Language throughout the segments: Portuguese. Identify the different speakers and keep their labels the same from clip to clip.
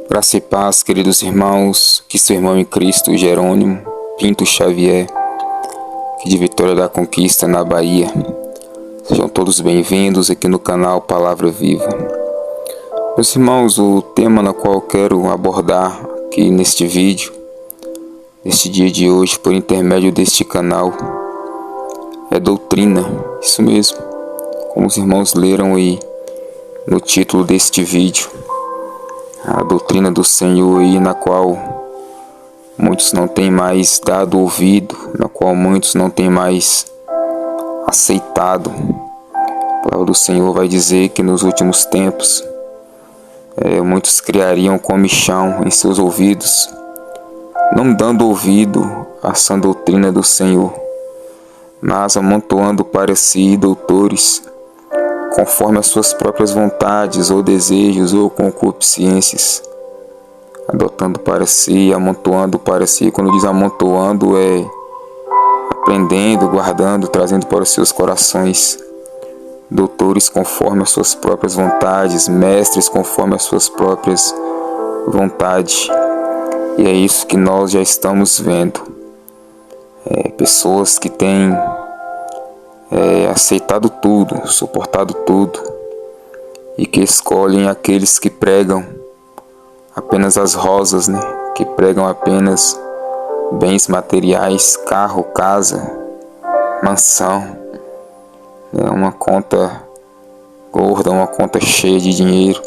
Speaker 1: Graça e paz, queridos irmãos, que seu irmão em Cristo, Jerônimo Pinto Xavier, que de Vitória da Conquista, na Bahia. Sejam todos bem-vindos aqui no canal Palavra Viva. Meus irmãos, o tema no qual eu quero abordar aqui neste vídeo, neste dia de hoje, por intermédio deste canal, é doutrina, isso mesmo, como os irmãos leram aí no título deste vídeo. A doutrina do Senhor aí, na qual muitos não têm mais dado ouvido, na qual muitos não têm mais aceitado. A palavra do Senhor vai dizer que nos últimos tempos muitos criariam comichão em seus ouvidos, não dando ouvido à sã doutrina do Senhor, mas amontoando para si doutores conforme as suas próprias vontades ou desejos ou concupiscências, adotando para si, amontoando para si. Quando diz amontoando, é aprendendo, guardando, trazendo para os seus corações doutores conforme as suas próprias vontades, mestres conforme as suas próprias vontades. E é isso que nós já estamos vendo. Pessoas que têm aceitado tudo, suportado tudo, e que escolhem aqueles que pregam apenas as rosas, que pregam apenas bens materiais, carro, casa, mansão, uma conta gorda, uma conta cheia de dinheiro.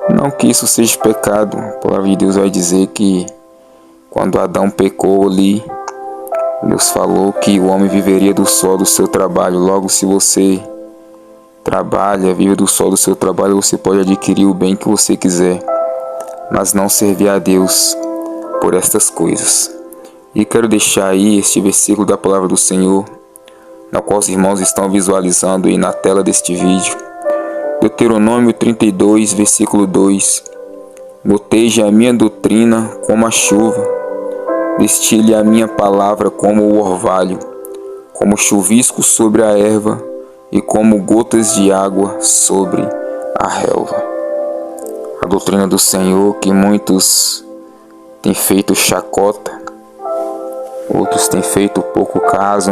Speaker 1: Não que isso seja pecado. A palavra de Deus vai dizer que quando Adão pecou ali, Deus falou que o homem viveria do sol do seu trabalho. Logo, se você trabalha, vive do sol do seu trabalho, você pode adquirir o bem que você quiser, mas não servir a Deus por estas coisas. E quero deixar aí este versículo da palavra do Senhor, na qual os irmãos estão visualizando aí na tela deste vídeo. Deuteronômio 32, versículo 2. Goteje a minha doutrina como a chuva, destile a minha palavra como o orvalho, como chuvisco sobre a erva e como gotas de água sobre a relva. A doutrina do Senhor que muitos têm feito chacota, outros têm feito pouco caso,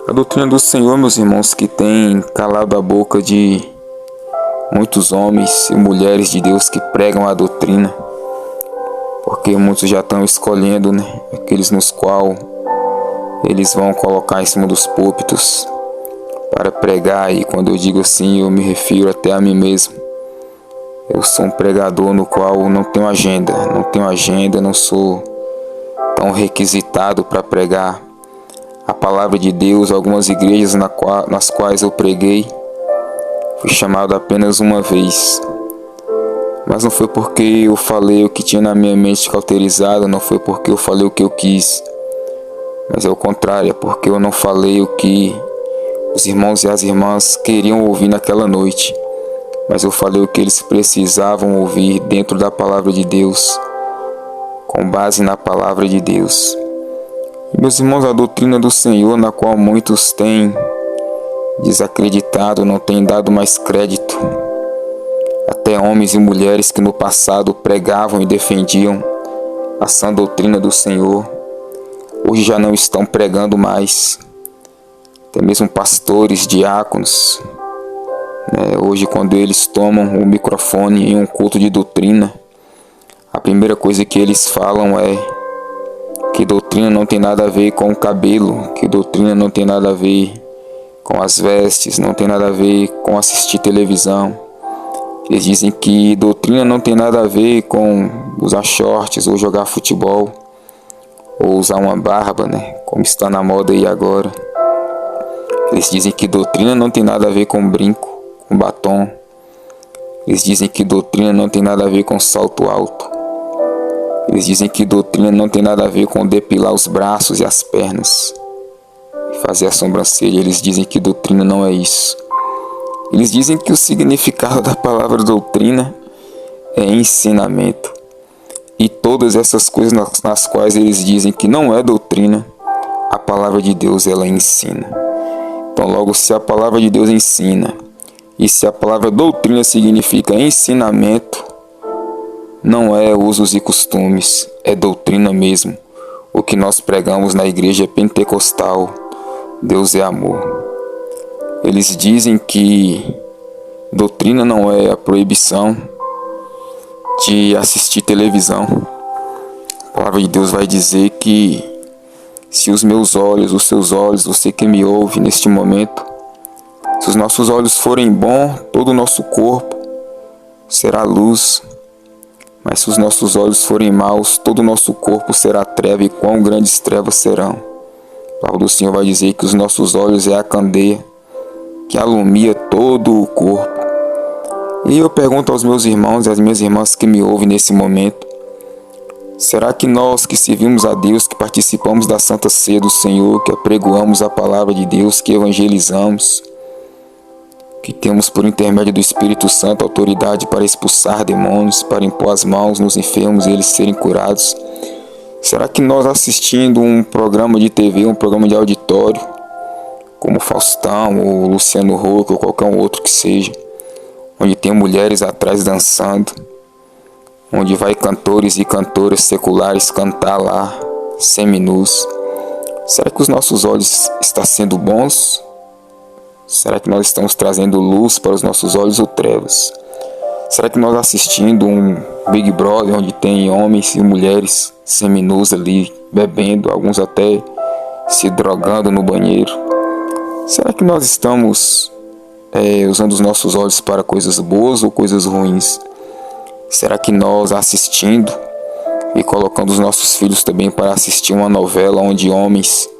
Speaker 1: A doutrina do Senhor, meus irmãos, que tem calado a boca de muitos homens e mulheres de Deus que pregam a doutrina, porque muitos já estão escolhendo, aqueles nos qual eles vão colocar em cima dos púlpitos para pregar. E quando eu digo assim, eu me refiro até a mim mesmo. Eu sou um pregador no qual não tenho agenda, não sou tão requisitado para pregar a palavra de Deus. Algumas igrejas nas quais eu preguei, fui chamado apenas uma vez. Mas não foi porque eu falei o que tinha na minha mente cauterizada, não foi porque eu falei o que eu quis, mas é o contrário, é porque eu não falei o que os irmãos e as irmãs queriam ouvir naquela noite, mas eu falei o que eles precisavam ouvir dentro da palavra de Deus, com base na palavra de Deus. E, meus irmãos, a doutrina do Senhor, na qual muitos têm desacreditado, não têm dado mais crédito, até homens e mulheres que no passado pregavam e defendiam a sã doutrina do Senhor, hoje já não estão pregando mais. Até mesmo pastores, diáconos, hoje quando eles tomam o microfone em um culto de doutrina, a primeira coisa que eles falam é que doutrina não tem nada a ver com o cabelo, que doutrina não tem nada a ver com as vestes, não tem nada a ver com assistir televisão. Eles dizem que doutrina não tem nada a ver com usar shorts ou jogar futebol ou usar uma barba, como está na moda aí agora. Eles dizem que doutrina não tem nada a ver com brinco, com batom. Eles dizem que doutrina não tem nada a ver com salto alto. Eles dizem que doutrina não tem nada a ver com depilar os braços e as pernas e fazer a sobrancelha. Eles dizem que doutrina não é isso. Eles dizem que o significado da palavra doutrina é ensinamento. E todas essas coisas nas quais eles dizem que não é doutrina, a palavra de Deus ela ensina. Então logo, se a palavra de Deus ensina, e se a palavra doutrina significa ensinamento, não é usos e costumes, é doutrina mesmo. O que nós pregamos na igreja pentecostal, Deus é amor. Eles dizem que doutrina não é a proibição de assistir televisão. A palavra de Deus vai dizer que se os meus olhos, os seus olhos, você que me ouve neste momento, se os nossos olhos forem bons, todo o nosso corpo será luz. Mas se os nossos olhos forem maus, todo o nosso corpo será treva, e quão grandes trevas serão. A palavra do Senhor vai dizer que os nossos olhos é a candeia que alumia todo o corpo. E eu pergunto aos meus irmãos e às minhas irmãs que me ouvem nesse momento, será que nós que servimos a Deus, que participamos da Santa Ceia do Senhor, que apregoamos a palavra de Deus, que evangelizamos, que temos por intermédio do Espírito Santo autoridade para expulsar demônios, para impor as mãos nos enfermos e eles serem curados, será que nós assistindo um programa de TV, um programa de auditório, como Faustão, ou Luciano Huck, ou qualquer um outro que seja, onde tem mulheres atrás dançando, onde vai cantores e cantoras seculares cantar lá, seminus, será que os nossos olhos estão sendo bons? Será que nós estamos trazendo luz para os nossos olhos ou trevas? Será que nós assistindo um Big Brother onde tem homens e mulheres seminus ali bebendo, alguns até se drogando no banheiro? Será que nós estamos usando os nossos olhos para coisas boas ou coisas ruins? Será que nós assistindo e colocando os nossos filhos também para assistir uma novela onde homens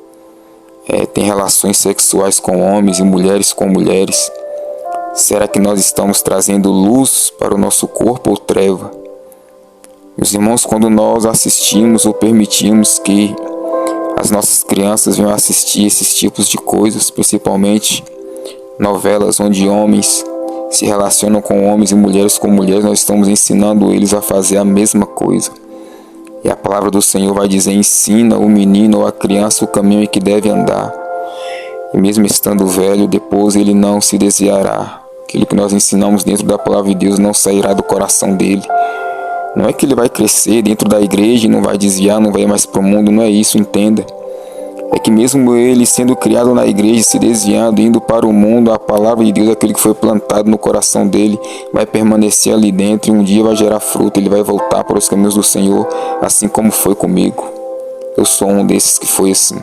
Speaker 1: têm relações sexuais com homens e mulheres com mulheres? Será que nós estamos trazendo luz para o nosso corpo ou treva? Meus irmãos, quando nós assistimos ou permitimos que as nossas crianças venham assistir esses tipos de coisas, principalmente novelas onde homens se relacionam com homens e mulheres com mulheres, nós estamos ensinando eles a fazer a mesma coisa. E a palavra do Senhor vai dizer: ensina o menino ou a criança o caminho em que deve andar, e mesmo estando velho, depois ele não se desviará. Aquilo que nós ensinamos dentro da palavra de Deus não sairá do coração dele. Não é que ele vai crescer dentro da igreja e não vai desviar, não vai mais para o mundo, não é isso, entenda. É que mesmo ele sendo criado na igreja, se desviando, indo para o mundo, a palavra de Deus, aquele que foi plantado no coração dele, vai permanecer ali dentro e um dia vai gerar fruto, ele vai voltar para os caminhos do Senhor, assim como foi comigo. Eu sou um desses que foi assim.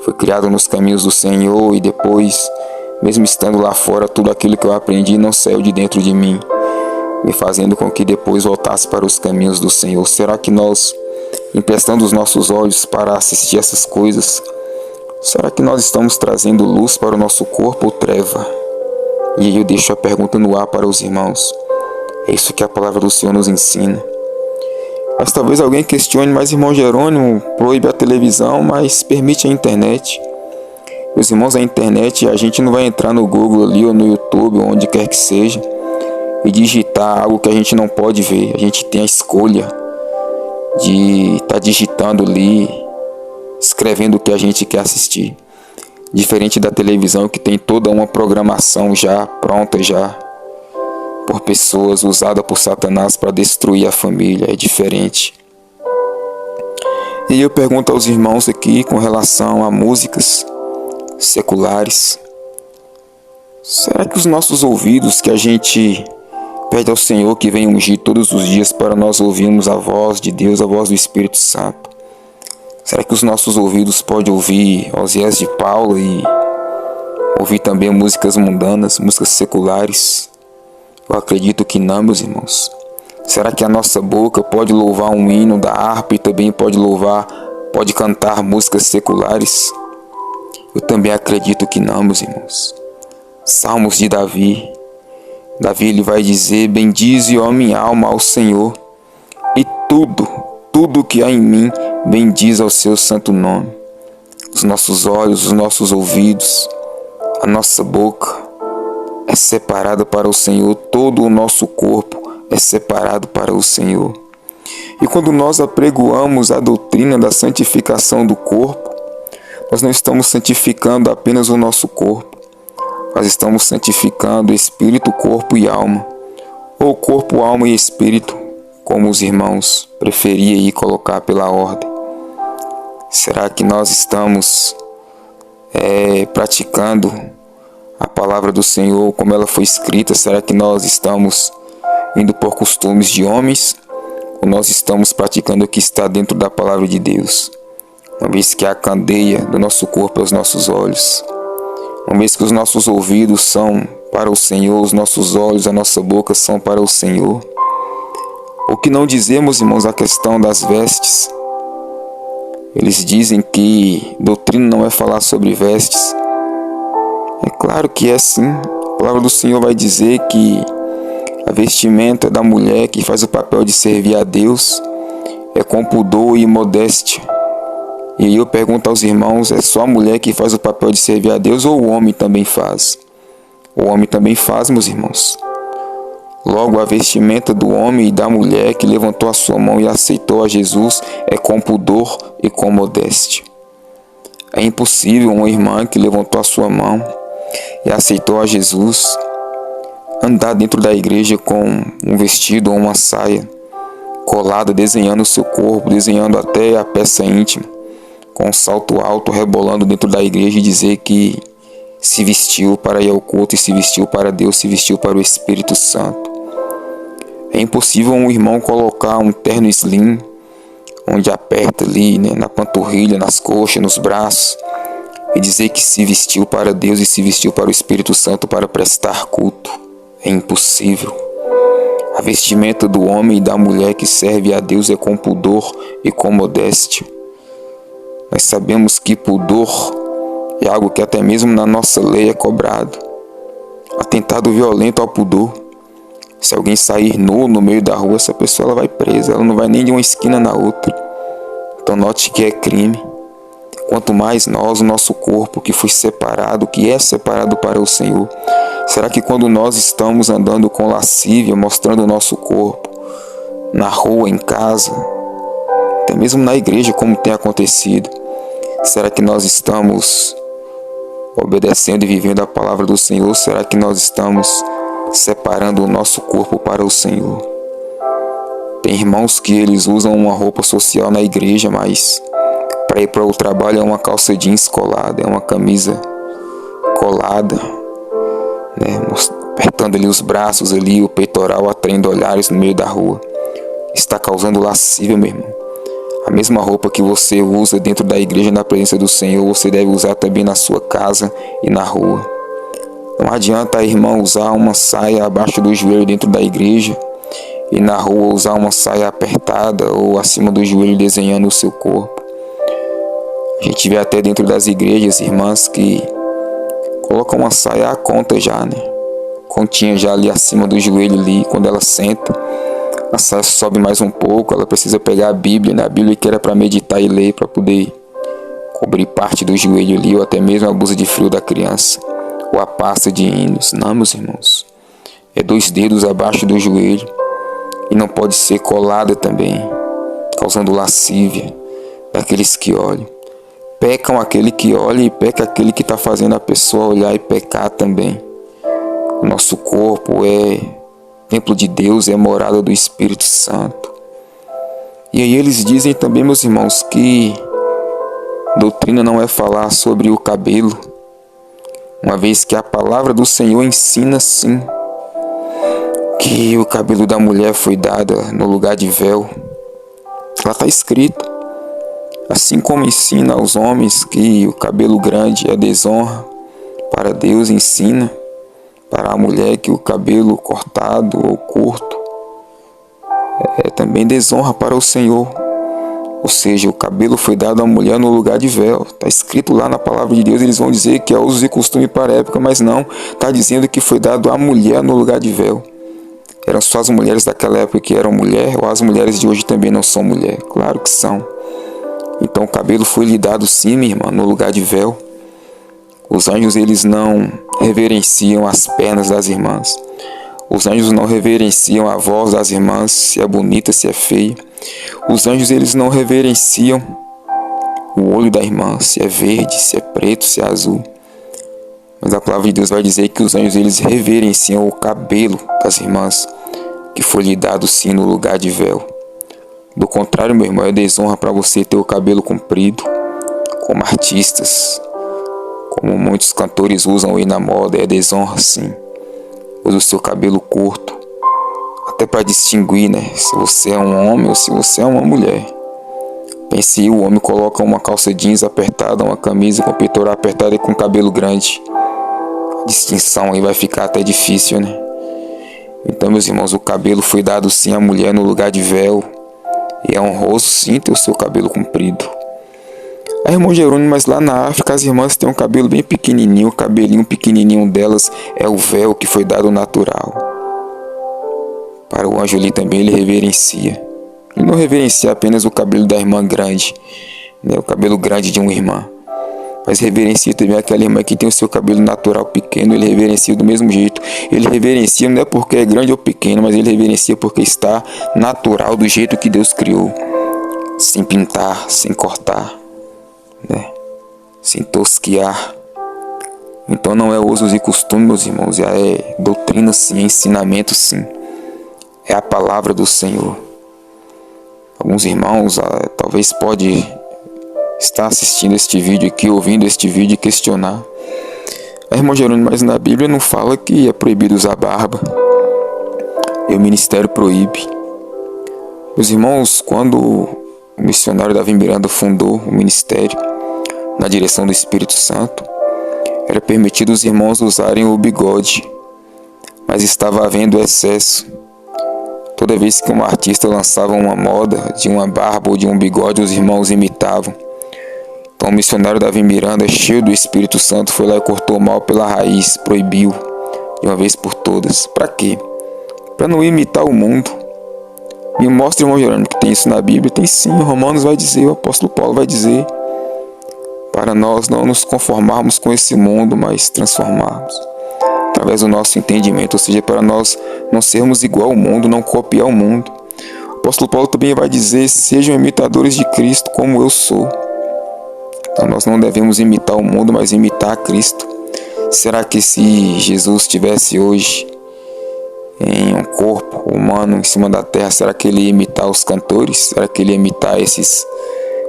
Speaker 1: Foi criado nos caminhos do Senhor e depois, mesmo estando lá fora, tudo aquilo que eu aprendi não saiu de dentro de mim, me fazendo com que depois voltasse para os caminhos do Senhor. Será que nós, emprestando os nossos olhos para assistir essas coisas, será que nós estamos trazendo luz para o nosso corpo ou treva? E aí eu deixo a pergunta no ar para os irmãos. É isso que a palavra do Senhor nos ensina. Mas talvez alguém questione: mas irmão Jerônimo, proíbe a televisão, mas permite a internet. Meus irmãos, a internet, a gente não vai entrar no Google ali ou no YouTube, ou onde quer que seja, e digitar algo que a gente não pode ver. A gente tem a escolha de estar digitando ali, escrevendo o que a gente quer assistir. Diferente da televisão, que tem toda uma programação já pronta já por pessoas, usada por Satanás para destruir a família. É diferente. E eu pergunto aos irmãos aqui com relação a músicas seculares: será que os nossos ouvidos, que a gente pede ao Senhor que venha ungir todos os dias para nós ouvirmos a voz de Deus, a voz do Espírito Santo, será que os nossos ouvidos podem ouvir Osias de Paula e ouvir também músicas mundanas, músicas seculares? Eu acredito que não, meus irmãos. Será que a nossa boca pode louvar um hino da harpa e também pode cantar músicas seculares? Eu também acredito que não, meus irmãos. Salmos de Davi. Davi, ele vai dizer: bendize, ó minha alma, ao Senhor, e tudo que há em mim, bendiz ao seu santo nome. Os nossos olhos, os nossos ouvidos, a nossa boca é separada para o Senhor, todo o nosso corpo é separado para o Senhor. E quando nós apregoamos a doutrina da santificação do corpo, nós não estamos santificando apenas o nosso corpo, nós estamos santificando espírito, corpo e alma, ou corpo, alma e espírito, como os irmãos preferiam ir colocar pela ordem? Será que nós estamos praticando a palavra do Senhor como ela foi escrita? Será que nós estamos indo por costumes de homens? Ou nós estamos praticando o que está dentro da palavra de Deus? Uma vez que a candeia do nosso corpo é os nossos olhos. Uma vez que os nossos ouvidos são para o Senhor, os nossos olhos, a nossa boca são para o Senhor. O que não dizemos, irmãos, a questão das vestes? Eles dizem que doutrina não é falar sobre vestes. É claro que é sim. A palavra do Senhor vai dizer que a vestimenta da mulher que faz o papel de servir a Deus é com pudor e modéstia. E aí eu pergunto aos irmãos, é só a mulher que faz o papel de servir a Deus ou o homem também faz? O homem também faz, meus irmãos. Logo, a vestimenta do homem e da mulher que levantou a sua mão e aceitou a Jesus é com pudor e com modéstia. É impossível uma irmã que levantou a sua mão e aceitou a Jesus andar dentro da igreja com um vestido ou uma saia colada, desenhando o seu corpo, desenhando até a peça íntima, com um salto alto, rebolando dentro da igreja e dizer que se vestiu para ir ao culto e se vestiu para Deus, se vestiu para o Espírito Santo. É impossível um irmão colocar um terno slim, onde aperta ali, na panturrilha, nas coxas, nos braços, e dizer que se vestiu para Deus e se vestiu para o Espírito Santo para prestar culto. É impossível. A vestimenta do homem e da mulher que serve a Deus é com pudor e com modéstia. Nós sabemos que pudor é algo que até mesmo na nossa lei é cobrado. Atentado violento ao pudor. Se alguém sair nu no meio da rua, essa pessoa ela vai presa, ela não vai nem de uma esquina na outra. Então note que é crime. Quanto mais nós, o nosso corpo que foi separado, que é separado para o Senhor. Será que quando nós estamos andando com lascívia, mostrando o nosso corpo, na rua, em casa, até mesmo na igreja, como tem acontecido, será que nós estamos obedecendo e vivendo a palavra do Senhor? Será que nós estamos separando o nosso corpo para o Senhor? Tem irmãos que eles usam uma roupa social na igreja, mas para ir para o trabalho é uma calça jeans colada, é uma camisa colada, apertando ali os braços, ali, o peitoral, atraindo olhares no meio da rua. Está causando lascívia, meu irmão. A mesma roupa que você usa dentro da igreja na presença do Senhor, você deve usar também na sua casa e na rua. Não adianta a irmã usar uma saia abaixo do joelho dentro da igreja e na rua usar uma saia apertada ou acima do joelho desenhando o seu corpo. A gente vê até dentro das igrejas irmãs que colocam uma saia à conta já, continha já ali acima do joelho ali, quando ela senta, a saia sobe mais um pouco, ela precisa pegar a Bíblia, a Bíblia que era para meditar e ler, para poder cobrir parte do joelho ali, ou até mesmo a blusa de frio da criança, ou a pasta de hinos. Não, meus irmãos, é 2 dedos abaixo do joelho, e não pode ser colada também, causando lascívia daqueles que olham. Pecam aquele que olha e peca aquele que está fazendo a pessoa olhar e pecar também. O nosso corpo é templo de Deus, é morada do Espírito Santo. E aí eles dizem também, meus irmãos, que doutrina não é falar sobre o cabelo, uma vez que a palavra do Senhor ensina sim que o cabelo da mulher foi dada no lugar de véu. Lá está escrito. Assim como ensina aos homens que o cabelo grande é desonra para Deus, ensina para a mulher que o cabelo cortado ou curto é também desonra para o Senhor. Ou seja, o cabelo foi dado à mulher no lugar de véu. Está escrito lá na palavra de Deus, eles vão dizer que é uso e costume para a época, mas não, está dizendo que foi dado à mulher no lugar de véu. Eram só as mulheres daquela época que eram mulher, ou as mulheres de hoje também não são mulher? Claro que são. Então o cabelo foi lhe dado sim, minha irmã, no lugar de véu. Os anjos eles não reverenciam as pernas das irmãs. Os anjos não reverenciam a voz das irmãs, se é bonita, se é feia. Os anjos eles não reverenciam o olho da irmã, se é verde, se é preto, se é azul. Mas a palavra de Deus vai dizer que os anjos eles reverenciam o cabelo das irmãs, que foi lhe dado sim no lugar de véu. Do contrário, meu irmão, é desonra para você ter o cabelo comprido, como artistas, como muitos cantores usam aí na moda. É desonra sim. Use o seu cabelo curto, até para distinguir, né, se você é um homem ou se você é uma mulher. Pense, o homem coloca uma calça jeans apertada, uma camisa com peitoral apertado e com cabelo grande. A distinção aí vai ficar até difícil, né? Então, meus irmãos, o cabelo foi dado sim à mulher no lugar de véu. E é honroso sim ter o seu cabelo comprido. A irmã Jerônimo, mas lá na África as irmãs têm um cabelo bem pequenininho. O cabelinho pequenininho delas é o véu que foi dado natural. Para o anjo ali também ele reverencia. Ele não reverencia apenas o cabelo da irmã grande, né, o cabelo grande de uma irmã. Mas reverencia também aquela irmã que tem o seu cabelo natural pequeno. Ele reverencia do mesmo jeito. Ele reverencia não é porque é grande ou pequeno, mas ele reverencia porque está natural do jeito que Deus criou. Sem pintar, sem cortar, né? Sem tosquiar. Então não é usos e costumes, meus irmãos. É doutrina sim, é ensinamento sim. É a palavra do Senhor. Alguns irmãos talvez pode estar assistindo este vídeo aqui, ouvindo este vídeo e questionar: a irmã Jerônimo, mas na Bíblia não fala que é proibido usar barba, e o ministério proíbe. Meus irmãos, quando o missionário Davi Miranda fundou o ministério na direção do Espírito Santo, era permitido os irmãos usarem o bigode, mas estava havendo excesso. Toda vez que um artista lançava uma moda de uma barba ou de um bigode, os irmãos imitavam. Então o missionário Davi Miranda, cheio do Espírito Santo, foi lá e cortou o mal pela raiz, proibiu de uma vez por todas. Para quê? Para não imitar o mundo. Me mostra, irmão Jerônimo, que tem isso na Bíblia. Tem sim, Romanos vai dizer, o apóstolo Paulo vai dizer, para nós não nos conformarmos com esse mundo, mas transformarmos através do nosso entendimento, ou seja, para nós não sermos igual ao mundo, não copiar o mundo. O apóstolo Paulo também vai dizer: sejam imitadores de Cristo como eu sou. Então nós não devemos imitar o mundo, mas imitar a Cristo. Será que se Jesus estivesse hoje em um corpo humano em cima da terra, será que ele ia imitar os cantores? Será que ele ia imitar esses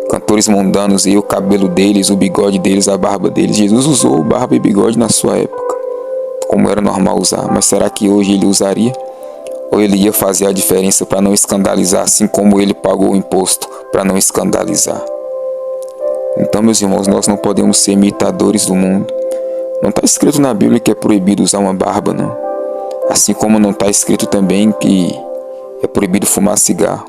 Speaker 1: cantores mundanos e o cabelo deles, o bigode deles, a barba deles? Jesus usou barba e bigode na sua época, como era normal usar, mas será que hoje ele usaria? Ou ele ia fazer a diferença para não escandalizar, assim como ele pagou o imposto para não escandalizar? Então, meus irmãos, nós não podemos ser imitadores do mundo. Não está escrito na Bíblia que é proibido usar uma barba, não. Assim como não está escrito também que é proibido fumar cigarro.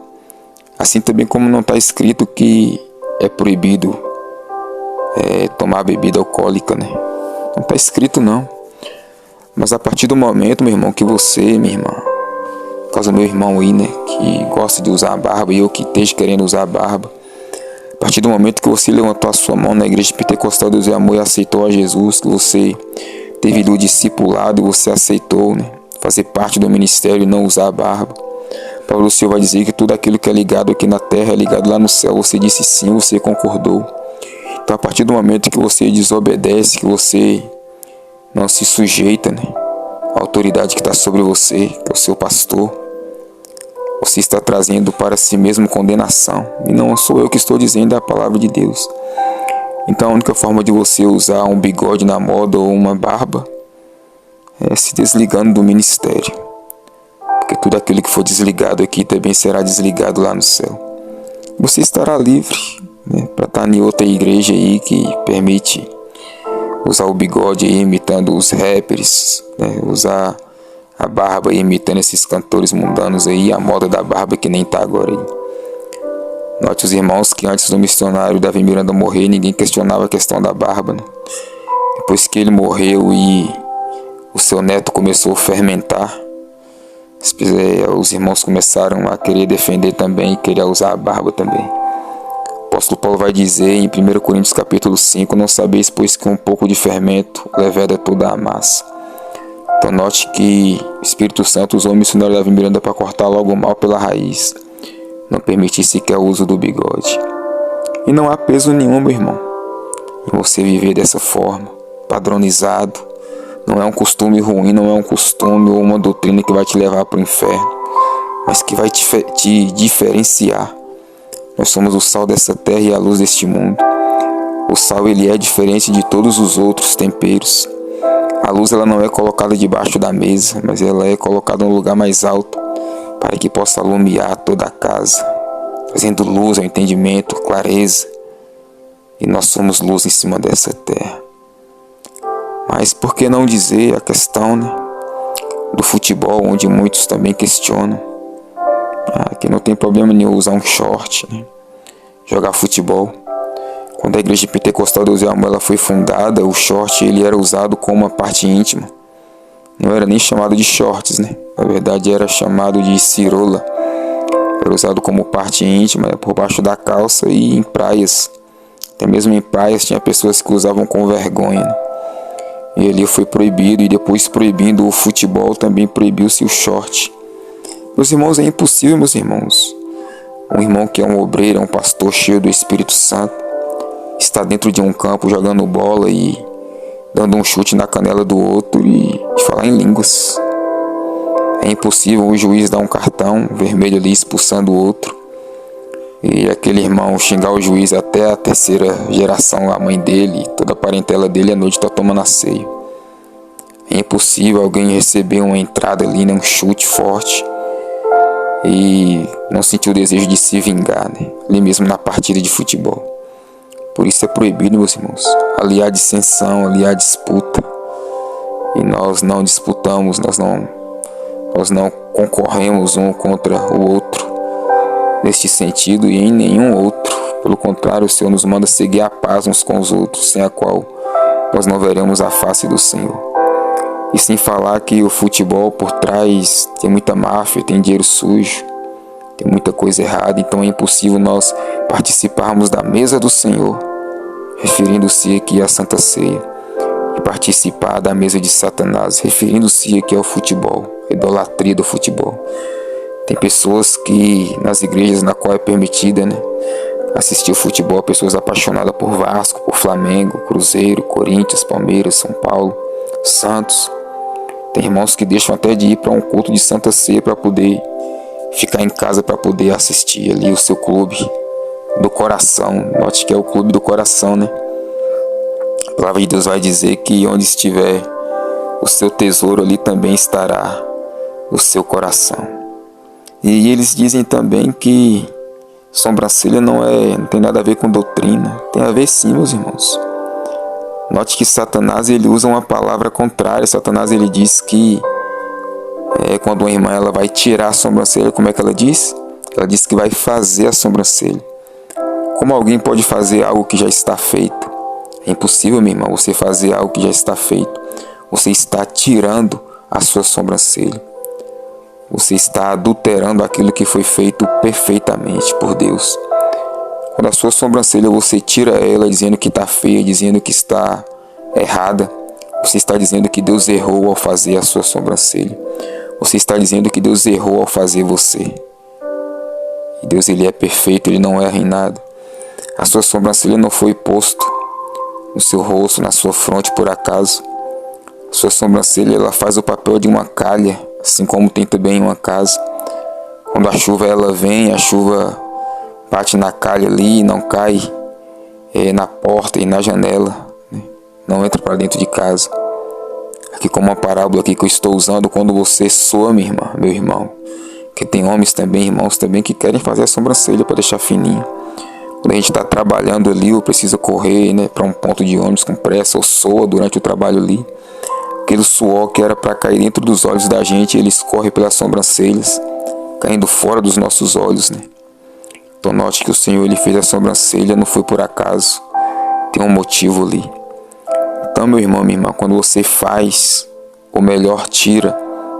Speaker 1: Assim também como não está escrito que é proibido tomar bebida alcoólica, né? Não está escrito não. Mas a partir do momento, meu irmão, que você, minha irmã, por causa do meu irmão aí, né, que gosta de usar a barba, e eu que esteja querendo usar a barba, a partir do momento que você levantou a sua mão na igreja pentecostal Deus e Amor e aceitou a Jesus, que você teve o discipulado e você aceitou, né, fazer parte do ministério e não usar a barba, Paulo o Senhor vai dizer que tudo aquilo que é ligado aqui na terra é ligado lá no céu. Você disse sim, você concordou. Então a partir do momento que você desobedece, que você não se sujeita, né, à autoridade que está sobre você, que é o seu pastor, você está trazendo para si mesmo condenação. E não sou eu que estou dizendo, é a palavra de Deus. Então a única forma de você usar um bigode na moda ou uma barba é se desligando do ministério. Porque tudo aquilo que for desligado aqui também será desligado lá no céu. Você estará livre, né, para estar em outra igreja aí que permite usar o bigode aí, imitando os rappers, né, usar a barba aí, imitando esses cantores mundanos aí, a moda da barba que nem tá agora aí. Note os irmãos que antes do missionário Davi Miranda morrer, ninguém questionava a questão da barba, né? Depois que ele morreu e o seu neto começou a fermentar, os irmãos começaram a querer defender também, querer usar a barba também. O apóstolo Paulo vai dizer em 1 Coríntios capítulo 5, não sabeis, pois que um pouco de fermento leveda toda a massa. Então note que o Espírito Santo usou o missionário Davi Miranda para cortar logo o mal pela raiz, não permitir sequer o uso do bigode. E não há peso nenhum, meu irmão, em você viver dessa forma, padronizado. Não é um costume ruim, não é um costume ou uma doutrina que vai te levar para o inferno. mas que vai te diferenciar. Nós somos o sal dessa terra e a luz deste mundo. O sal, ele é diferente de todos os outros temperos. A luz, ela não é colocada debaixo da mesa, mas ela é colocada no lugar mais alto, para que possa alumiar toda a casa, trazendo luz ao entendimento, clareza. E nós somos luz em cima dessa terra. Mas por que não dizer a questão, né, do futebol, onde muitos também questionam? Que não tem problema nenhum usar um short, né, jogar futebol. Quando a igreja pentecostal do Deus e Amor ela foi fundada, o short ele era usado como uma parte íntima. Não era nem chamado de shorts, né? Na verdade era chamado de cirola. Era usado como parte íntima, por baixo da calça e em praias. Até mesmo em praias tinha pessoas que usavam com vergonha, né? E ali foi proibido, e depois proibindo o futebol também proibiu-se o short. Meus irmãos, é impossível, meus irmãos. Um irmão que é um obreiro, é um pastor cheio do Espírito Santo, está dentro de um campo jogando bola e dando um chute na canela do outro e falar em línguas. É impossível o juiz dar um cartão vermelho ali expulsando o outro e aquele irmão xingar o juiz até a terceira geração, a mãe dele, toda a parentela dele, à noite está tomando a ceia. É impossível alguém receber uma entrada ali, né, um chute forte e não sentir o desejo de se vingar, né, ali mesmo na partida de futebol. Por isso é proibido, meus irmãos. Ali há dissensão, ali há disputa. E nós não disputamos, nós não concorremos um contra o outro neste sentido e em nenhum outro. Pelo contrário, o Senhor nos manda seguir a paz uns com os outros, sem a qual nós não veremos a face do Senhor. E sem falar que o futebol por trás tem muita máfia, tem dinheiro sujo, tem muita coisa errada, então é impossível nós participarmos da mesa do Senhor, referindo-se aqui à Santa Ceia, e participar da mesa de Satanás, referindo-se aqui ao futebol, a idolatria do futebol. Tem pessoas que nas igrejas na qual é permitida, né, assistir o futebol, pessoas apaixonadas por Vasco, por Flamengo, Cruzeiro, Corinthians, Palmeiras, São Paulo, Santos. Tem irmãos que deixam até de ir para um culto de Santa Ceia para poder ficar em casa, para poder assistir ali o seu clube do coração. Note que é o clube do coração, né? A palavra de Deus vai dizer que onde estiver o seu tesouro, ali também estará o seu coração. E eles dizem também que sobrancelha não tem nada a ver com doutrina. Tem a ver sim, meus irmãos. Note que Satanás ele usa uma palavra contrária. Satanás ele diz que quando uma irmã ela vai tirar a sobrancelha, como é que ela diz? Ela diz que vai fazer a sobrancelha. Como alguém pode fazer algo que já está feito? É impossível, minha irmã, você fazer algo que já está feito. Você está tirando a sua sobrancelha. Você está adulterando aquilo que foi feito perfeitamente por Deus. Quando a sua sobrancelha você tira ela dizendo que está feia, dizendo que está errada, você está dizendo que Deus errou ao fazer a sua sobrancelha. Você está dizendo que Deus errou ao fazer você. E Deus ele é perfeito, ele não erra em nada. A sua sobrancelha não foi posto no seu rosto, na sua fronte por acaso. A sua sobrancelha ela faz o papel de uma calha, assim como tem também uma casa. Quando a chuva ela vem, a chuva bate na calha ali e não cai na porta e na janela, né? Não entra para dentro de casa. Aqui como uma parábola aqui que eu estou usando, quando você soa, minha irmã, meu irmão, que tem homens também, irmãos também, que querem fazer a sobrancelha para deixar fininho. Quando a gente está trabalhando ali, ou precisa correr, né, para um ponto de ônibus com pressa, ou soa durante o trabalho ali, aquele suor que era para cair dentro dos olhos da gente, ele escorre pelas sobrancelhas, caindo fora dos nossos olhos, né? Então note que o Senhor ele fez a sobrancelha, não foi por acaso, tem um motivo ali. Então, meu irmão, minha irmã, quando você faz, ou melhor, tira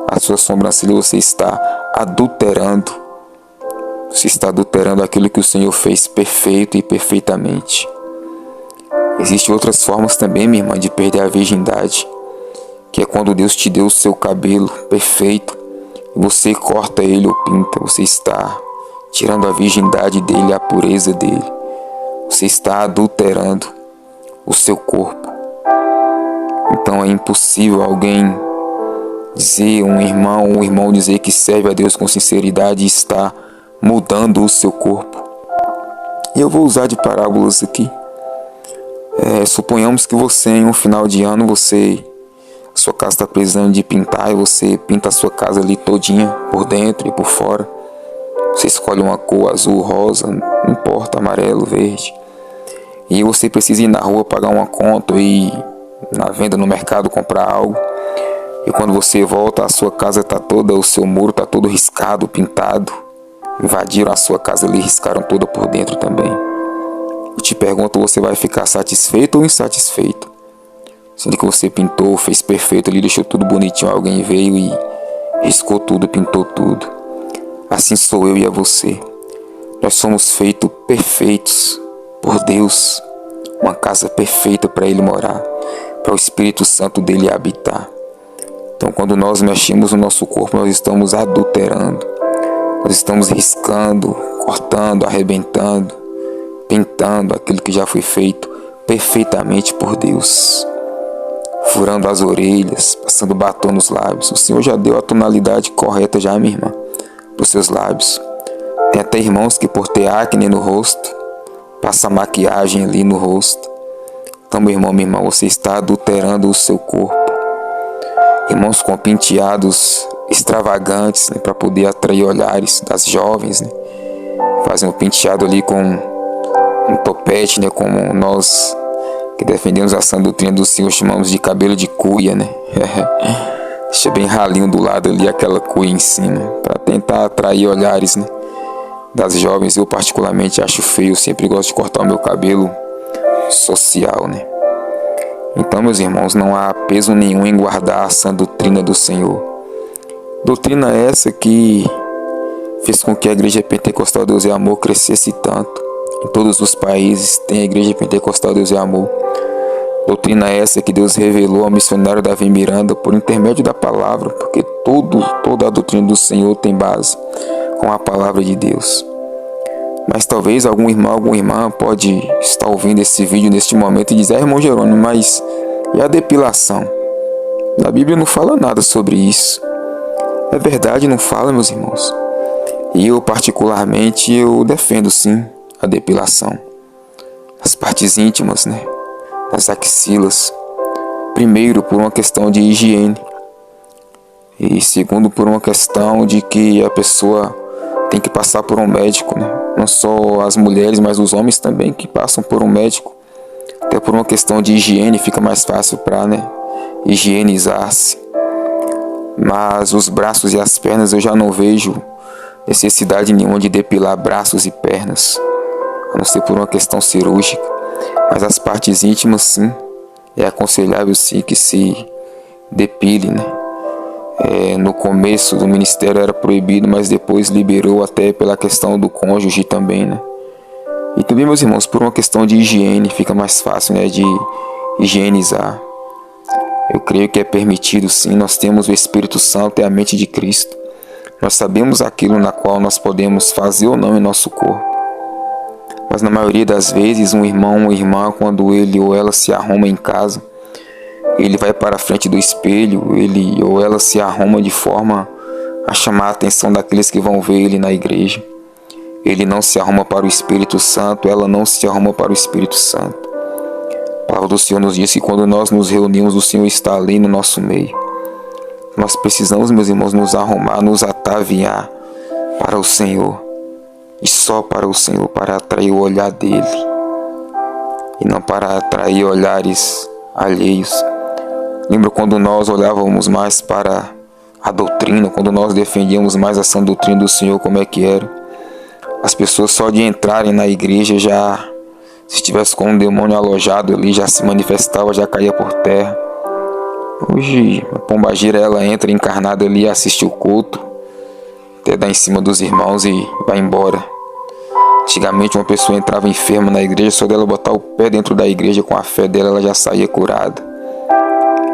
Speaker 1: a sua sobrancelha, você está adulterando. Você está adulterando aquilo que o Senhor fez perfeito e perfeitamente. Existem outras formas também, minha irmã, de perder a virgindade, que é quando Deus te deu o seu cabelo perfeito, e você corta ele ou pinta, você está tirando a virgindade dele, a pureza dele. Você está adulterando o seu corpo. Então é impossível alguém dizer um irmão dizer que serve a Deus com sinceridade está mudando o seu corpo. E eu vou usar de parábolas aqui. Suponhamos que você, em um final de ano, sua casa está precisando de pintar e você pinta a sua casa ali todinha, por dentro e por fora. Você escolhe uma cor azul, rosa, não importa, amarelo, verde. E você precisa ir na rua pagar uma conta e na venda no mercado comprar algo. E quando você volta, a sua casa está toda, o seu muro está todo riscado, pintado. Invadiram a sua casa ali, riscaram toda por dentro também. Eu te pergunto, você vai ficar satisfeito ou insatisfeito? Sendo que você pintou, fez perfeito ali, deixou tudo bonitinho, alguém veio e riscou tudo, pintou tudo. Assim sou eu e é você. Nós somos feitos perfeitos por Deus. Uma casa perfeita para Ele morar, para o Espírito Santo dele habitar. Então quando nós mexemos no nosso corpo, nós estamos adulterando. Nós estamos riscando, cortando, arrebentando, pintando aquilo que já foi feito perfeitamente por Deus. Furando as orelhas, passando batom nos lábios. O Senhor já deu a tonalidade correta já, minha irmã, para os seus lábios. Tem até irmãos que por ter acne no rosto, passa maquiagem ali no rosto. Então, meu irmão, minha irmã, você está adulterando o seu corpo. Irmãos com penteados extravagantes, né, para poder atrair olhares das jovens, né? Fazem um penteado ali com um topete, né, como nós que defendemos a sã doutrina do Senhor chamamos de cabelo de cuia, né? Deixa bem ralinho do lado ali aquela cuia em cima, para tentar atrair olhares, né, das jovens. Eu particularmente acho feio, sempre gosto de cortar o meu cabelo social, né? Então, meus irmãos, não há peso nenhum em guardar a sã doutrina do Senhor. Doutrina essa que fez com que a Igreja Pentecostal Deus e Amor crescesse tanto. Em todos os países tem a Igreja Pentecostal Deus e Amor. Doutrina essa que Deus revelou ao missionário Davi Miranda por intermédio da palavra, porque toda a doutrina do Senhor tem base com a palavra de Deus. Mas talvez algum irmão, alguma irmã pode estar ouvindo esse vídeo neste momento e dizer: irmão Jerônimo, mas e a depilação? Na Bíblia não fala nada sobre isso. É verdade, não fala, meus irmãos. E eu particularmente, eu defendo sim a depilação. As partes íntimas, né? As axilas. Primeiro, por uma questão de higiene. E segundo, por uma questão de que a pessoa tem que passar por um médico, né? Não só as mulheres, mas os homens também que passam por um médico. Até por uma questão de higiene, fica mais fácil para, né, higienizar-se. Mas os braços e as pernas eu já não vejo necessidade nenhuma de depilar braços e pernas, a não ser por uma questão cirúrgica. Mas as partes íntimas sim, é aconselhável sim que se depile, né? No começo do ministério era proibido, mas depois liberou até pela questão do cônjuge também, né? E também, meus irmãos, por uma questão de higiene, fica mais fácil, né, de higienizar. Eu creio que é permitido sim, nós temos o Espírito Santo e a mente de Cristo. Nós sabemos aquilo na qual nós podemos fazer ou não em nosso corpo. Mas na maioria das vezes, um irmão ou irmã, quando ele ou ela se arruma em casa, ele vai para a frente do espelho, ele ou ela se arruma de forma a chamar a atenção daqueles que vão ver ele na igreja. Ele não se arruma para o Espírito Santo, ela não se arruma para o Espírito Santo. A palavra do Senhor nos diz que quando nós nos reunimos, o Senhor está ali no nosso meio. Nós precisamos, meus irmãos, nos arrumar, nos ataviar para o Senhor. E só para o Senhor, para atrair o olhar dele. E não para atrair olhares alheios. Lembra quando nós olhávamos mais para a doutrina, quando nós defendíamos mais a sã doutrina do Senhor, como é que era? As pessoas só de entrarem na igreja já, se estivesse com um demônio alojado ali, já se manifestava, já caía por terra. Hoje a pombagira ela entra encarnada ali, assiste o culto, até dá em cima dos irmãos e vai embora. Antigamente uma pessoa entrava enferma na igreja, só dela botar o pé dentro da igreja com a fé dela, ela já saía curada.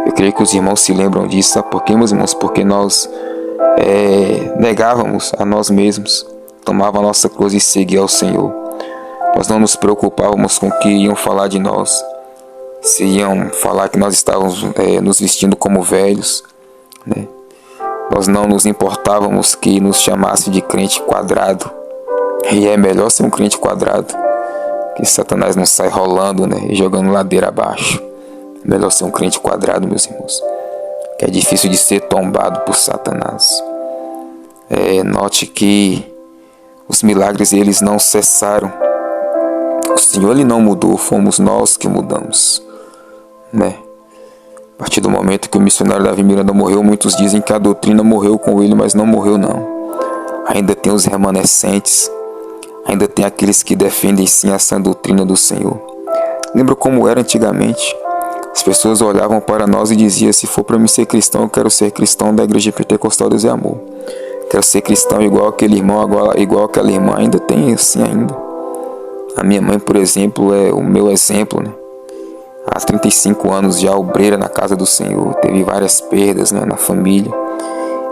Speaker 1: Eu creio que os irmãos se lembram disso, sabe por quê, meus irmãos? Porque nós negávamos a nós mesmos, tomava a nossa cruz e seguia ao Senhor. Nós não nos preocupávamos com o que iam falar de nós, se iam falar que nós estávamos nos vestindo como velhos, né? Nós não nos importávamos que nos chamasse de crente quadrado. E é melhor ser um crente quadrado, que Satanás não sai rolando, né, e jogando ladeira abaixo. É melhor ser um crente quadrado, meus irmãos, que é difícil de ser tombado por Satanás. Note que os milagres, eles não cessaram. O Senhor, ele não mudou, fomos nós que mudamos, né? A partir do momento que o missionário Davi Miranda morreu, muitos dizem que a doutrina morreu com ele, mas não morreu não. Ainda tem os remanescentes, ainda tem aqueles que defendem sim essa doutrina do Senhor. Lembra como era antigamente? As pessoas olhavam para nós e diziam: se for para mim ser cristão, eu quero ser cristão da Igreja Pentecostal Deus é Amor. Quero ser cristão igual aquele irmão, igual aquela irmã. Ainda tem assim ainda. A minha mãe, por exemplo, é o meu exemplo, né? Há 35 anos já obreira na casa do Senhor. Teve várias perdas, né, na família.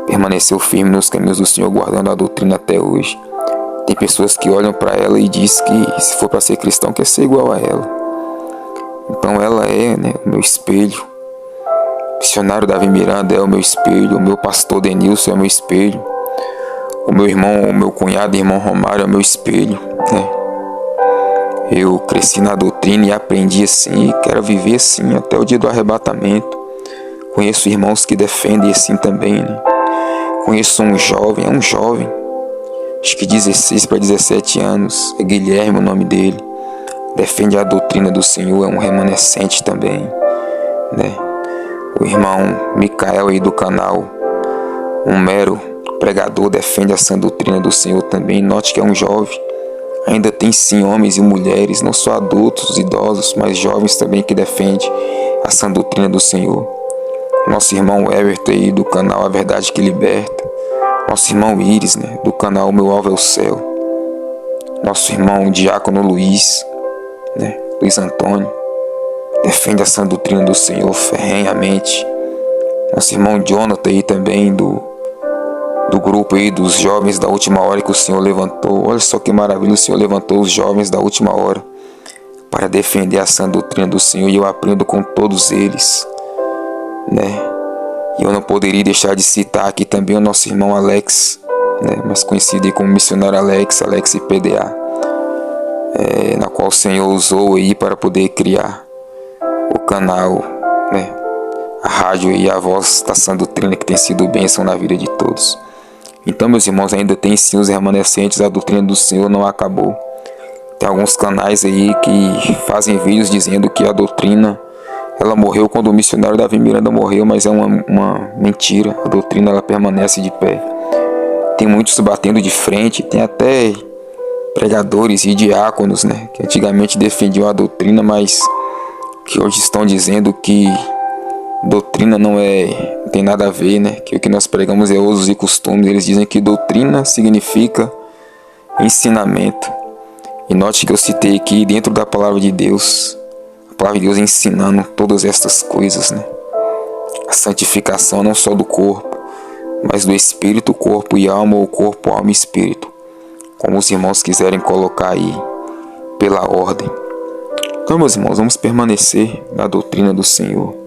Speaker 1: Permaneceu firme nos caminhos do Senhor, guardando a doutrina até hoje. Tem pessoas que olham para ela e dizem que se for para ser cristão, quer ser igual a ela. Então ela é, né, o meu espelho. O missionário Davi Miranda é o meu espelho. O meu pastor Denilson é o meu espelho. O meu irmão, o meu cunhado, irmão Romário é o meu espelho, né? Eu cresci na doutrina e aprendi assim, e quero viver assim até o dia do arrebatamento. Conheço irmãos que defendem assim também, né? Conheço um jovem, acho que 16 para 17 anos, é Guilherme o nome dele. Defende a doutrina do Senhor, é um remanescente também, né? O irmão Micael aí do canal, um mero pregador, defende essa doutrina do Senhor também. Note que é um jovem. Ainda tem sim homens e mulheres, não só adultos, idosos, mas jovens também que defendem a sã doutrina do Senhor. Nosso irmão Everton aí do canal A Verdade que Liberta. Nosso irmão Iris, né, do canal O Meu Alvo é o Céu. Nosso irmão Diácono Luiz, né, Luiz Antônio, defende a sã doutrina do Senhor ferrenhamente. Nosso irmão Jonathan aí também do grupo aí dos jovens da última hora que o Senhor levantou. Olha só que maravilha, o Senhor levantou os jovens da última hora para defender a sã doutrina do Senhor, e eu aprendo com todos eles, né? E eu não poderia deixar de citar aqui também o nosso irmão Alex, né, mais conhecido aí como missionário Alex PDA, na qual o Senhor usou aí para poder criar o canal, né, a rádio e a voz da sã doutrina, que tem sido bênção na vida de todos. Então, meus irmãos, ainda tem sim os remanescentes, a doutrina do Senhor não acabou. Tem alguns canais aí que fazem vídeos dizendo que a doutrina, ela morreu quando o missionário Davi Miranda morreu, mas é uma mentira. A doutrina, ela permanece de pé. Tem muitos batendo de frente, tem até pregadores e diáconos, né, que antigamente defendiam a doutrina, mas que hoje estão dizendo que doutrina não tem nada a ver, né? Que o que nós pregamos é usos e costumes. Eles dizem que doutrina significa ensinamento. E note que eu citei aqui dentro da palavra de Deus, a palavra de Deus ensinando todas estas coisas, né? A santificação não só do corpo, mas do espírito, corpo e alma, ou corpo, alma e espírito, como os irmãos quiserem colocar aí pela ordem. Então, meus irmãos, vamos permanecer na doutrina do Senhor.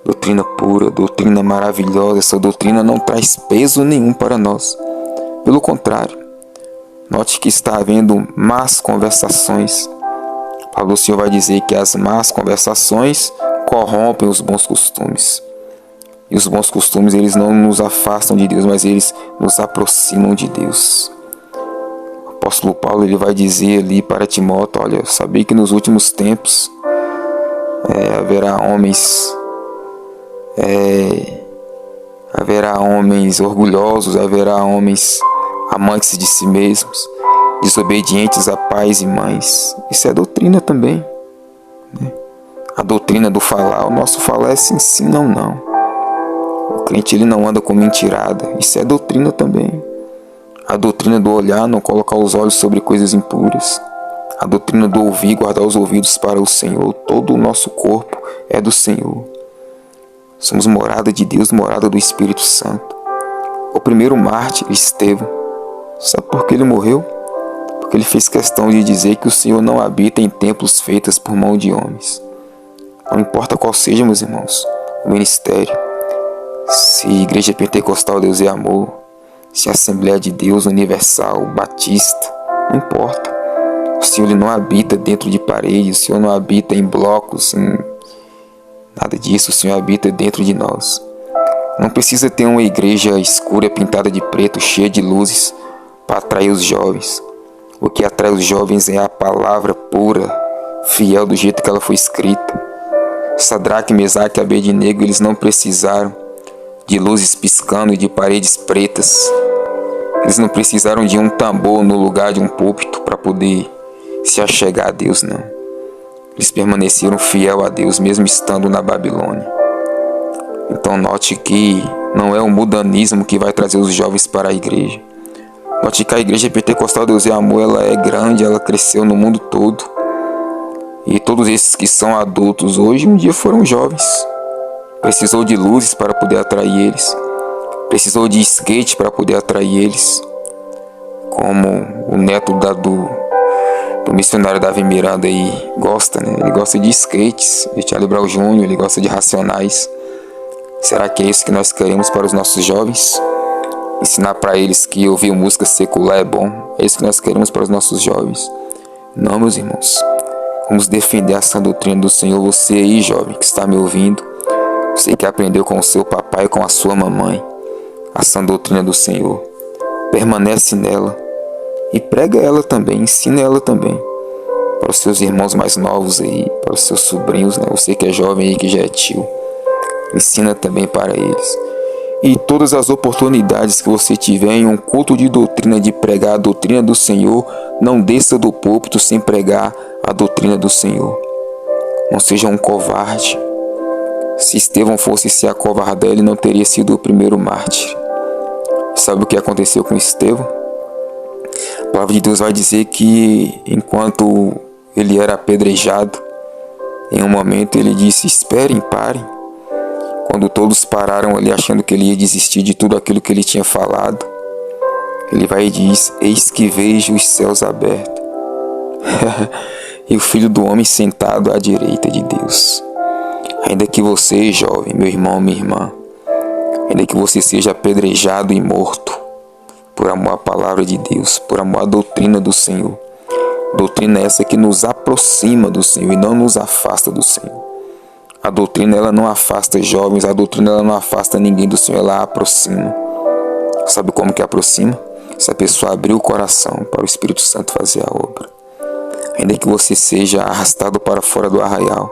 Speaker 1: Doutrina pura, doutrina maravilhosa. Essa doutrina não traz peso nenhum para nós. Pelo contrário, note que está havendo más conversações. A palavra do Senhor vai dizer que as más conversações corrompem os bons costumes. E os bons costumes, eles não nos afastam de Deus, mas eles nos aproximam de Deus. O apóstolo Paulo, ele vai dizer ali para Timóteo: olha, eu sabia que nos últimos tempos haverá homens orgulhosos, haverá homens amantes de si mesmos, desobedientes a pais e mães. Isso é doutrina também, né? A doutrina do falar. O nosso falar é sim, sim, não, não. O crente, ele não anda com mentirada. Isso é doutrina também. A doutrina do olhar, não colocar os olhos sobre coisas impuras. A doutrina do ouvir, guardar os ouvidos para o Senhor. Todo o nosso corpo é do Senhor. Somos morada de Deus, morada do Espírito Santo. O primeiro mártir, Estevão, sabe por que ele morreu? Porque ele fez questão de dizer que o Senhor não habita em templos feitos por mão de homens. Não importa qual seja, meus irmãos, o ministério. se Igreja Pentecostal Deus é Amor, se Assembleia de Deus Universal, Batista, não importa. O Senhor ele não habita dentro de paredes, o Senhor não habita em blocos, em nada disso, o Senhor habita dentro de nós. Não precisa ter uma igreja escura, pintada de preto, cheia de luzes, para atrair os jovens. O que atrai os jovens é a palavra pura, fiel do jeito que ela foi escrita. Sadraque, Mesaque e Abednego, eles não precisaram de luzes piscando e de paredes pretas. Eles não precisaram de um tambor no lugar de um púlpito para poder se achegar a Deus, não. Eles permaneceram fiel a Deus, mesmo estando na Babilônia. Então note que não é o mudanismo que vai trazer os jovens para a igreja. Note que a Igreja Pentecostal Deus é Amor, ela é grande, ela cresceu no mundo todo. E todos esses que são adultos hoje, um dia foram jovens. Precisou de luzes para poder atrair eles. Precisou de skate para poder atrair eles. Como o neto do missionário Davi Miranda aí gosta, né? Ele gosta de skates, de Charlie Brown Jr., ele gosta de Racionais. Será que é isso que nós queremos para os nossos jovens? Ensinar para eles que ouvir música secular é bom? É isso que nós queremos para os nossos jovens? Não, meus irmãos. Vamos defender a sã doutrina do Senhor. Você aí, jovem, que está me ouvindo, você que aprendeu com o seu papai e com a sua mamãe a sã doutrina do Senhor, permanece nela e prega ela também, ensina ela também para os seus irmãos mais novos aí, para os seus sobrinhos, né? Você que é jovem aí, que já é tio, ensina também para eles. E todas as oportunidades que você tiver em um culto de doutrina, de pregar a doutrina do Senhor, não desça do púlpito sem pregar a doutrina do Senhor. Não seja um covarde. Se Estevão fosse se acovardar, ele não teria sido o primeiro mártir. Sabe o que aconteceu com Estevão? A palavra de Deus vai dizer que enquanto ele era apedrejado, em um momento ele disse: esperem, parem. Quando todos pararam ali achando que ele ia desistir de tudo aquilo que ele tinha falado, ele vai e diz: eis que vejo os céus abertos e o Filho do Homem sentado à direita de Deus. Ainda que você, jovem, meu irmão, minha irmã, ainda que você seja apedrejado e morto por amor à palavra de Deus, por amor à doutrina do Senhor, doutrina essa que nos aproxima do Senhor e não nos afasta do Senhor. A doutrina ela não afasta jovens, a doutrina ela não afasta ninguém do Senhor, ela aproxima. Sabe como que aproxima? Se a pessoa abrir o coração para o Espírito Santo fazer a obra. Ainda que você seja arrastado para fora do arraial,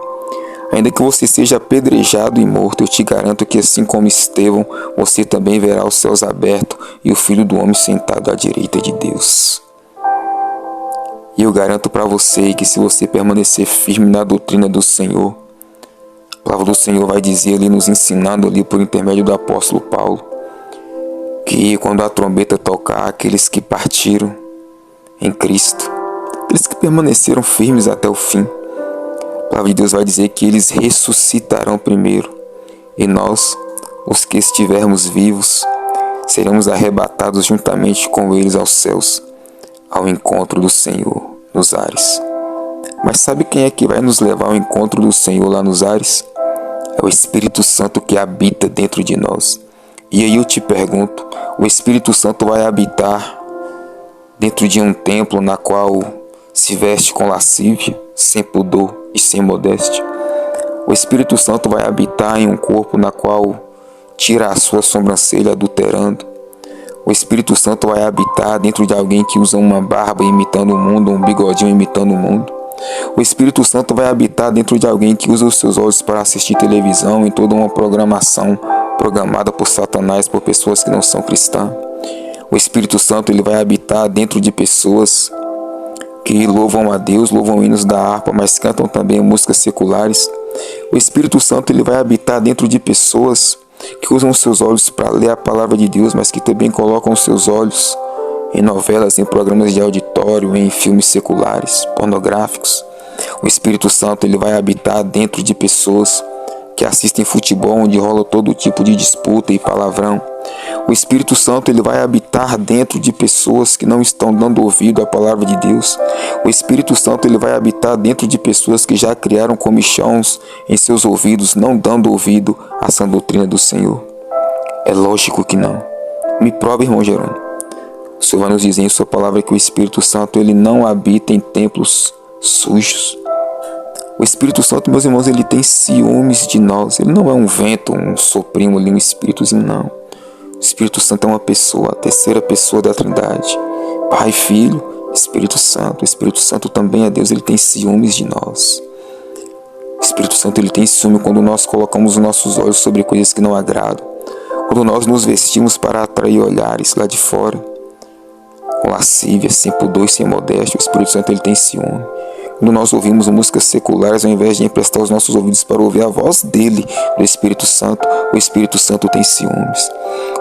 Speaker 1: ainda que você seja apedrejado e morto, eu te garanto que assim como Estevão, você também verá os céus abertos e o Filho do Homem sentado à direita de Deus. E eu garanto para você que se você permanecer firme na doutrina do Senhor, a palavra do Senhor vai dizer ali, nos ensinando ali por intermédio do apóstolo Paulo, que quando a trombeta tocar, aqueles que partiram em Cristo, aqueles que permaneceram firmes até o fim, a palavra de Deus vai dizer que eles ressuscitarão primeiro, e nós, os que estivermos vivos, seremos arrebatados juntamente com eles aos céus, ao encontro do Senhor nos ares. Mas sabe quem é que vai nos levar ao encontro do Senhor lá nos ares? É o Espírito Santo que habita dentro de nós. E aí eu te pergunto, o Espírito Santo vai habitar dentro de um templo na qual se veste com lascívia, sem pudor e sem modéstia? O Espírito Santo vai habitar em um corpo na qual tira a sua sobrancelha adulterando? O Espírito Santo vai habitar dentro de alguém que usa uma barba imitando o mundo, um bigodinho imitando o mundo? O Espírito Santo vai habitar dentro de alguém que usa os seus olhos para assistir televisão em toda uma programação programada por Satanás, por pessoas que não são cristãs? O Espírito Santo ele vai habitar dentro de pessoas que louvam a Deus, louvam hinos da harpa, mas cantam também músicas seculares? O Espírito Santo ele vai habitar dentro de pessoas que usam os seus olhos para ler a palavra de Deus, mas que também colocam os seus olhos em novelas, em programas de auditório, em filmes seculares, pornográficos? O Espírito Santo ele vai habitar dentro de pessoas que assistem futebol, onde rola todo tipo de disputa e palavrão? O Espírito Santo ele vai habitar dentro de pessoas que não estão dando ouvido à palavra de Deus? O Espírito Santo ele vai habitar dentro de pessoas que já criaram comichões em seus ouvidos, não dando ouvido à sã doutrina do Senhor? É lógico que não. Me prova, irmão Jerônimo. O Senhor vai nos dizer em sua palavra que o Espírito Santo ele não habita em templos sujos. O Espírito Santo, meus irmãos, ele tem ciúmes de nós. Ele não é um vento, um soprinho ali, um espíritozinho, não. O Espírito Santo é uma pessoa, a terceira pessoa da Trindade. Pai, Filho, Espírito Santo. O Espírito Santo também é Deus, ele tem ciúmes de nós. O Espírito Santo ele tem ciúme quando nós colocamos os nossos olhos sobre coisas que não agradam. Quando nós nos vestimos para atrair olhares lá de fora, com lascívia, sem pudor e sem modéstia, o Espírito Santo ele tem ciúme. Quando nós ouvimos músicas seculares, ao invés de emprestar os nossos ouvidos para ouvir a voz dele, do Espírito Santo, o Espírito Santo tem ciúmes.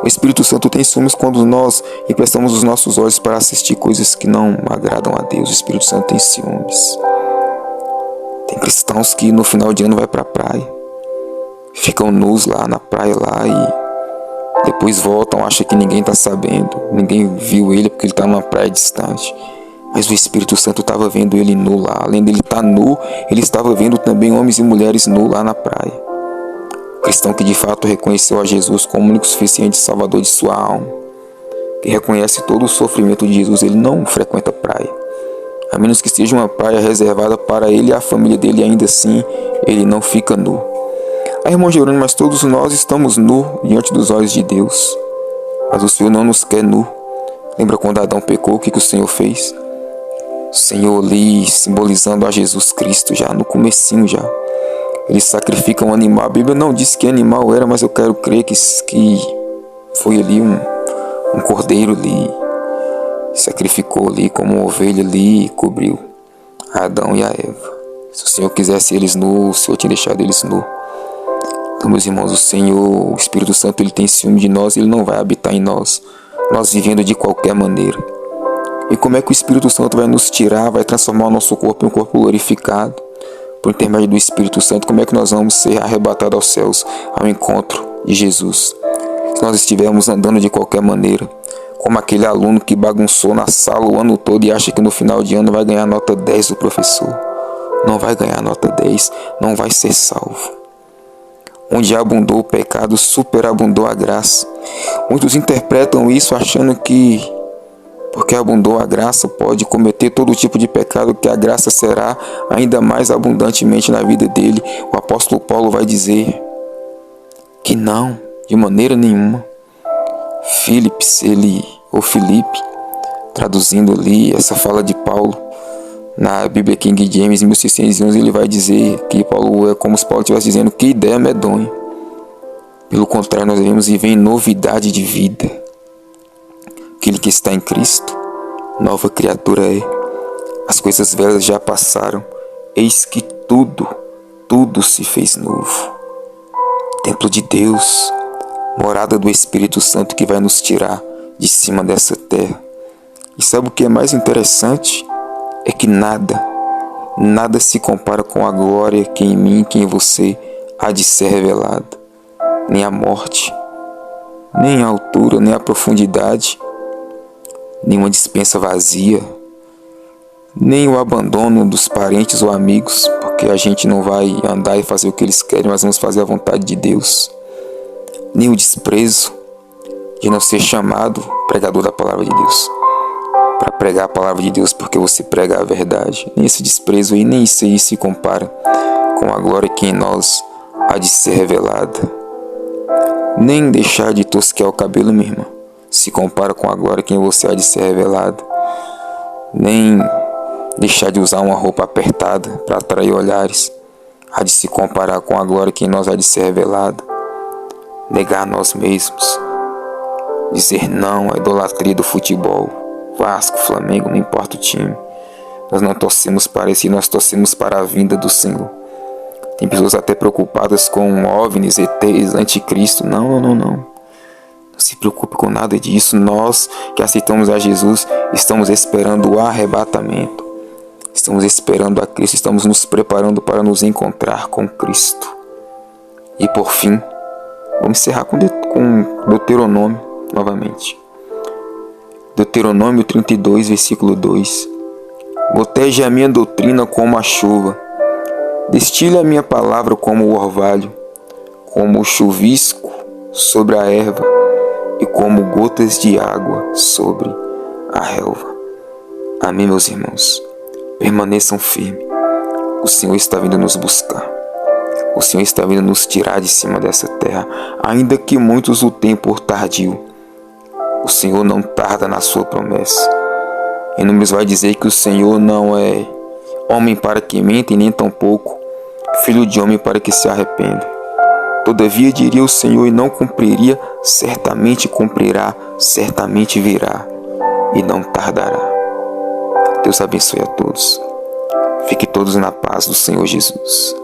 Speaker 1: O Espírito Santo tem ciúmes quando nós emprestamos os nossos olhos para assistir coisas que não agradam a Deus. O Espírito Santo tem ciúmes. Tem cristãos que no final de ano vai para a praia, ficam nus lá na praia lá e depois voltam, acham que ninguém está sabendo, ninguém viu ele porque ele está numa praia distante. Mas o Espírito Santo estava vendo ele nu lá. Além dele estar nu, ele estava vendo também homens e mulheres nu lá na praia. O cristão que de fato reconheceu a Jesus como o único suficiente salvador de sua alma, que reconhece todo o sofrimento de Jesus, ele não frequenta praia. A menos que seja uma praia reservada para ele e a família dele, ainda assim, ele não fica nu. Irmão Jerônimo, mas todos nós estamos nu diante dos olhos de Deus. Mas o Senhor não nos quer nu. Lembra quando Adão pecou, o que o Senhor fez? O Senhor ali simbolizando a Jesus Cristo já no comecinho já. Ele sacrifica um animal. A Bíblia não diz que animal era, mas eu quero crer que foi ali um cordeiro ali. Sacrificou ali como uma ovelha ali e cobriu a Adão e a Eva. Se o Senhor quisesse eles nus, o Senhor tinha deixado eles nus. Então, meus irmãos, o Senhor, o Espírito Santo, ele tem ciúme de nós, ele não vai habitar em nós vivendo de qualquer maneira. E como é que o Espírito Santo vai nos tirar, vai transformar o nosso corpo em um corpo glorificado? Por intermédio do Espírito Santo, como é que nós vamos ser arrebatados aos céus, ao encontro de Jesus? Se nós estivermos andando de qualquer maneira, como aquele aluno que bagunçou na sala o ano todo e acha que no final de ano vai ganhar nota 10 do professor. Não vai ganhar nota 10, não vai ser salvo. Onde abundou o pecado, superabundou a graça. Muitos interpretam isso achando que porque abundou a graça, pode cometer todo tipo de pecado, que a graça será ainda mais abundantemente na vida dele. O apóstolo Paulo vai dizer que não, de maneira nenhuma. Filipe, traduzindo ali essa fala de Paulo, na Bíblia King James, em 1611, ele vai dizer que Paulo é como se Paulo estivesse dizendo que ideia medonha. Pelo contrário, nós devemos viver em novidade de vida. Aquele que está em Cristo, nova criatura é. As coisas velhas já passaram, eis que tudo se fez novo. Templo de Deus, morada do Espírito Santo que vai nos tirar de cima dessa terra. E sabe o que é mais interessante? É que nada se compara com a glória que em mim, que em você há de ser revelada. Nem a morte, nem a altura, nem a profundidade, nem uma despensa vazia, nem o abandono dos parentes ou amigos, porque a gente não vai andar e fazer o que eles querem, mas vamos fazer a vontade de Deus. Nem o desprezo de não ser chamado pregador da palavra de Deus, para pregar a palavra de Deus porque você prega a verdade. Nem esse desprezo aí, nem isso aí se compara com a glória que em nós há de ser revelada. Nem deixar de tosquear o cabelo, minha irmã, se compara com a glória que em você há de ser revelada. Nem deixar de usar uma roupa apertada para atrair olhares há de se comparar com a glória que em nós há de ser revelada. Negar nós mesmos, dizer não à idolatria do futebol, Vasco, Flamengo, não importa o time. Nós não torcemos para isso, nós torcemos para a vinda do Senhor. Tem pessoas até preocupadas com OVNIs, ETs, anticristo. Não se preocupe com nada disso. Nós que aceitamos a Jesus estamos esperando o arrebatamento. Estamos esperando a Cristo. Estamos nos preparando para nos encontrar com Cristo. E por fim, vamos encerrar com Deuteronômio novamente. Deuteronômio 32, versículo 2. Goteje a minha doutrina como a chuva. Destile a minha palavra como o orvalho, como o chuvisco sobre a erva. como gotas de água sobre a relva. Amém, meus irmãos? Permaneçam firmes. O Senhor está vindo nos buscar. O Senhor está vindo nos tirar de cima dessa terra, ainda que muitos o tenham por tardio. O Senhor não tarda na sua promessa. Em Números vai dizer que o Senhor não é homem para que mente, nem tampouco filho de homem para que se arrependa. Todavia diria o Senhor e não cumpriria, certamente cumprirá, certamente virá e não tardará. Deus abençoe a todos. Fique todos na paz do Senhor Jesus.